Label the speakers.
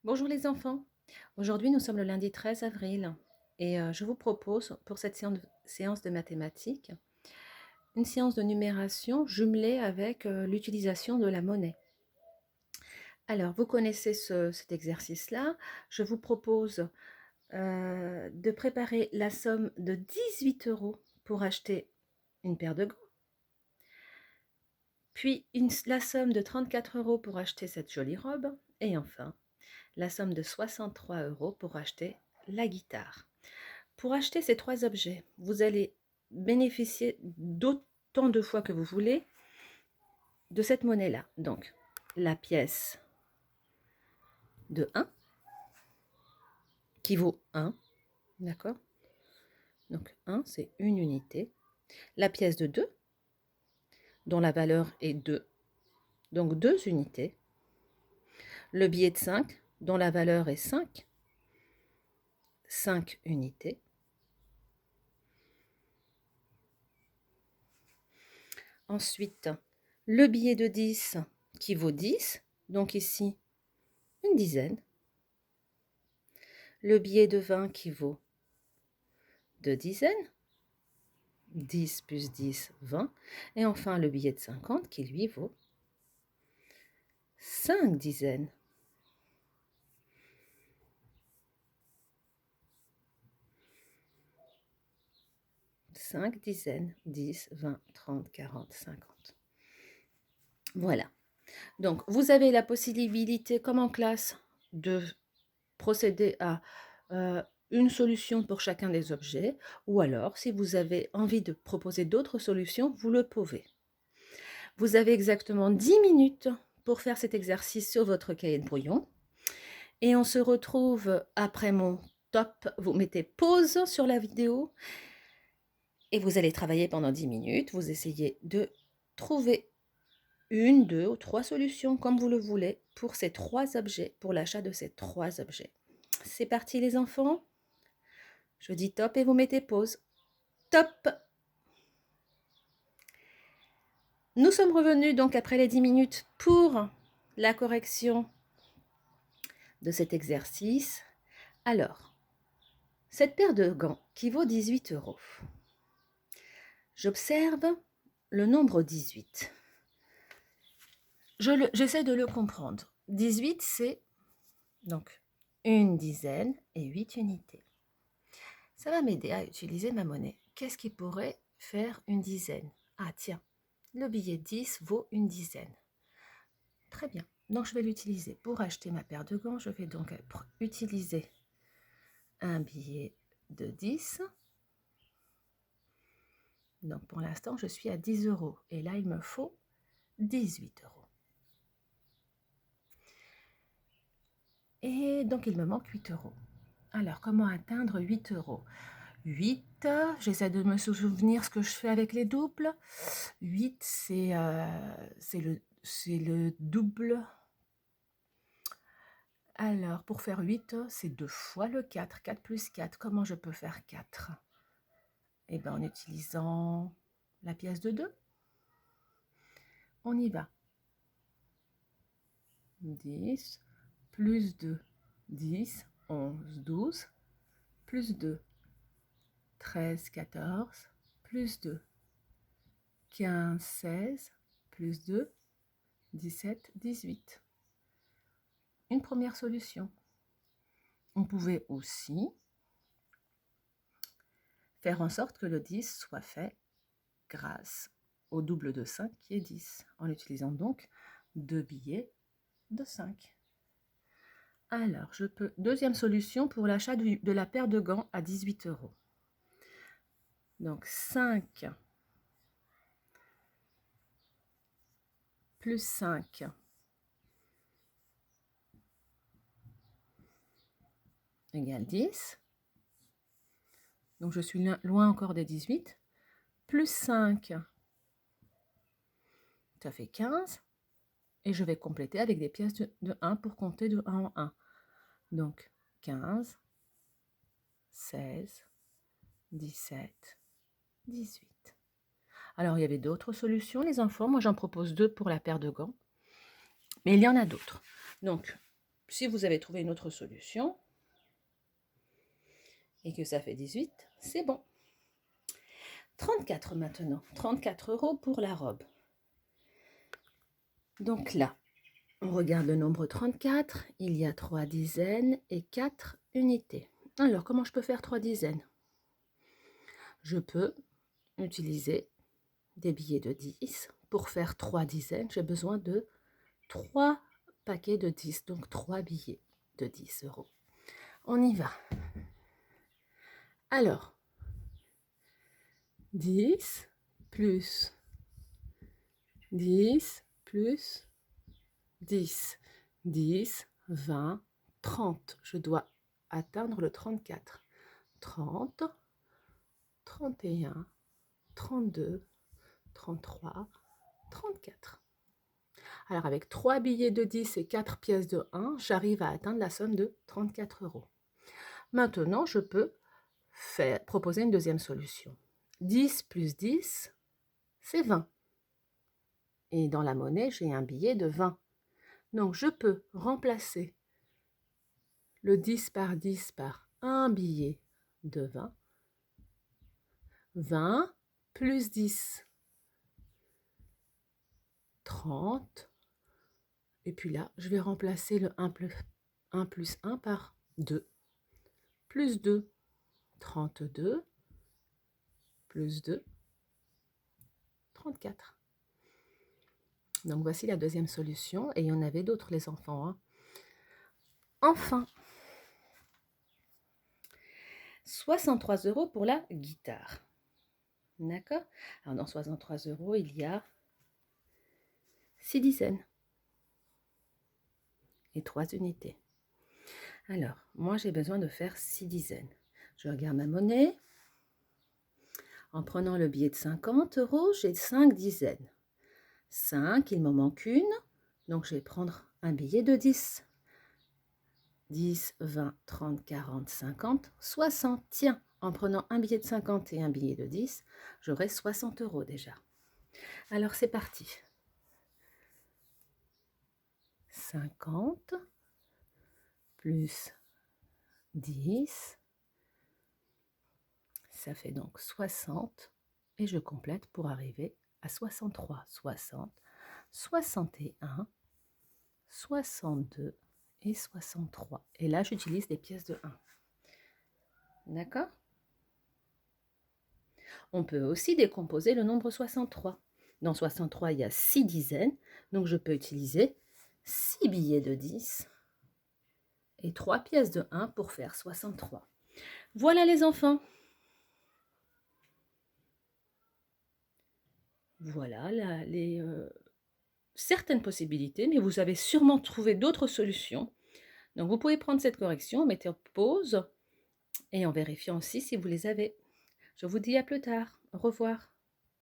Speaker 1: Bonjour les enfants, aujourd'hui nous sommes le lundi 13 avril et je vous propose pour cette séance de mathématiques une séance de numération jumelée avec l'utilisation de la monnaie. Alors vous connaissez cet exercice-là, je vous propose de préparer la somme de 18 € pour acheter une paire de gants, puis la somme de 34 € pour acheter cette jolie robe et enfin la somme de 63 € pour acheter la guitare. Pour acheter ces 3 objets, vous allez bénéficier d'autant de fois que vous voulez de cette monnaie-là. Donc, la pièce de 1 qui vaut 1, d'accord? Donc 1, c'est une unité. La pièce de 2, dont la valeur est 2, donc 2 unités. Le billet de 5, dont la valeur est 5, 5 unités. Ensuite, le billet de 10 qui vaut 10, donc ici une dizaine. Le billet de 20 qui vaut 2 dizaines, 10 plus 10, 20. Et enfin le billet de 50 qui lui vaut 5 dizaines. Cinq dizaines, 10, 20, 30, 40, 50. Voilà. Donc, vous avez la possibilité, comme en classe, de procéder à une solution pour chacun des objets, ou alors, si vous avez envie de proposer d'autres solutions, vous le pouvez. Vous avez exactement 10 minutes pour faire cet exercice sur votre cahier de brouillon. Et on se retrouve après mon top. Vous mettez pause sur la vidéo et vous allez travailler pendant 10 minutes. Vous essayez de trouver une, deux ou trois solutions, comme vous le voulez, pour ces 3 objets, pour l'achat de ces 3 objets. C'est parti les enfants. Je dis top et vous mettez pause. Top! Nous sommes revenus donc après les 10 minutes pour la correction de cet exercice. Alors, cette paire de gants qui vaut 18 €. J'observe le nombre 18. J'essaie de le comprendre. 18, c'est donc une dizaine et 8 unités. Ça va m'aider à utiliser ma monnaie. Qu'est-ce qui pourrait faire une dizaine? Ah tiens, le billet 10 vaut une dizaine. Très bien, donc je vais l'utiliser. Pour acheter ma paire de gants, je vais donc utiliser un billet de 10. Donc pour l'instant, je suis à 10 € et là, il me faut 18 €. Et donc, il me manque 8 €. Alors, comment atteindre 8 €? 8, j'essaie de me souvenir ce que je fais avec les doubles. 8, c'est le double. Alors, pour faire 8, c'est 2 fois le 4. 4 plus 4. Comment je peux faire 4? Eh bien, en utilisant la pièce de 2. On y va. 10 plus 2, 10, 11, 12, plus 2, 13, 14, plus 2, 15, 16, plus 2, 17, 18. Une première solution. On pouvait aussi faire en sorte que le 10 soit fait grâce au double de 5 qui est 10, en utilisant donc 2 billets de 5. Alors, deuxième solution pour l'achat de la paire de gants à 18 €. Donc 5 plus 5 égale 10. Donc je suis loin encore des 18. Plus 5, ça fait 15. Et je vais compléter avec des pièces de 1 pour compter de 1 en 1. Donc 15, 16, 17, 18. Alors il y avait d'autres solutions les enfants. Moi j'en propose 2 pour la paire de gants. Mais il y en a d'autres. Donc si vous avez trouvé une autre solution et que ça fait 18, c'est bon. 34 maintenant, 34 € pour la robe. Donc là, on regarde le nombre 34, il y a 3 dizaines et 4 unités. Alors, comment je peux faire 3 dizaines? Je peux utiliser des billets de 10. Pour faire 3 dizaines, j'ai besoin de 3 paquets de 10, donc 3 billets de 10 €. On y va. Alors, 10 plus 10 plus 10, 10, 20, 30. Je dois atteindre le 34. 30, 31, 32, 33, 34. Alors avec 3 billets de 10 et 4 pièces de 1, j'arrive à atteindre la somme de 34 €. Maintenant, je peux proposer une deuxième solution. 10 plus 10, c'est 20. Et dans la monnaie, j'ai un billet de 20. Donc, je peux remplacer le 10 par 10 par un billet de 20. 20 plus 10, 30. Et puis là, je vais remplacer le 1 plus 1 par 2. Plus 2, 32. Plus 2, 34. Donc, voici la deuxième solution. Et il y en avait d'autres, les enfants, hein. Enfin, 63 € pour la guitare. D'accord? Alors, dans 63 €, il y a 6 dizaines et 3 unités. Alors, moi, j'ai besoin de faire 6 dizaines. Je regarde ma monnaie. En prenant le billet de 50 €, j'ai 5 dizaines. 5, il m'en manque une. Donc, je vais prendre un billet de 10. 10, 20, 30, 40, 50, 60. Tiens, en prenant un billet de 50 et un billet de 10, j'aurai 60 € déjà. Alors, c'est parti. 50 plus 10, ça fait donc 60. Et je complète pour arriver à 63. 60, 61, 62 et 63. Et là, j'utilise des pièces de 1. D'accord? On peut aussi décomposer le nombre 63. Dans 63, il y a 6 dizaines, donc je peux utiliser 6 billets de 10 et 3 pièces de 1 pour faire 63. Voilà les enfants. Voilà certaines possibilités, mais vous avez sûrement trouvé d'autres solutions. Donc vous pouvez prendre cette correction, mettez en pause et en vérifiant aussi si vous les avez. Je vous dis à plus tard. Au revoir.